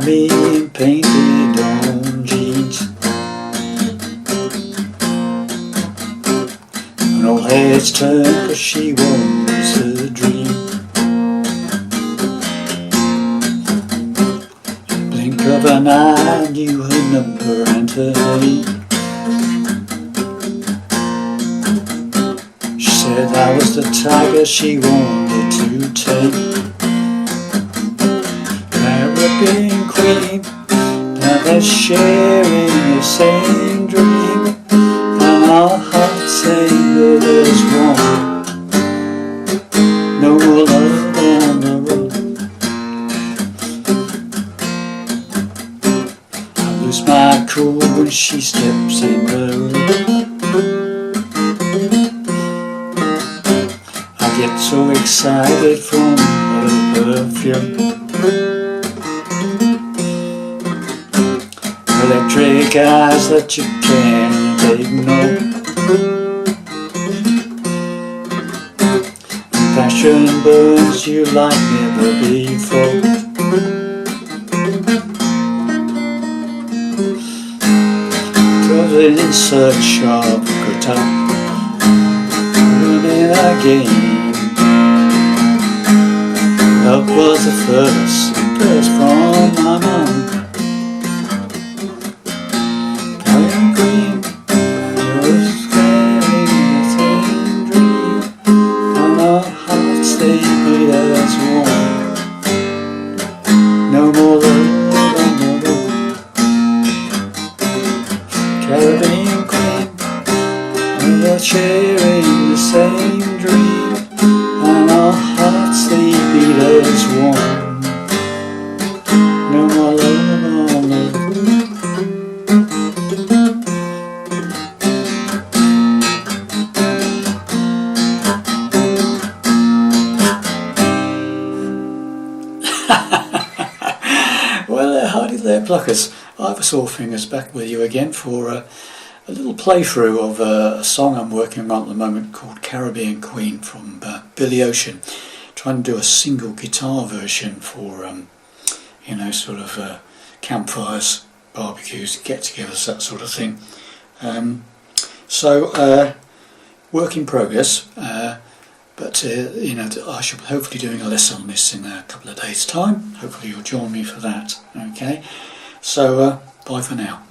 being painted on jeans. And all heads turned 'cause she was a dream. Blink of an eye, knew her number and her name. She said I was the tiger she wanted to tame. Caribbean queen, now they're sharing the same dream, and our hearts sing that there's one. No more love on the road. I lose my cool when she steps in the room. I get so excited from her perfume. Electric eyes that you can't ignore. Passion burns you like never before. Traveling in search of good time, running again. Love was the first burst from my mind. No more love on the road. Caribbean queen, we are sharing the same dream, and our hearts they beat as one. No more love on the road. Well, howdy there, pluckers. Ivor Sawfingers back with you again for a little playthrough of a song I'm working on at the moment called Caribbean Queen from Billy Ocean. Trying to do a single guitar version for, you know, sort of campfires, barbecues, get-togethers, that sort of thing. So, work in progress. But you know, I shall hopefully doing a lesson on this in a couple of days' time. Hopefully you'll join me for that. Okay, so bye for now.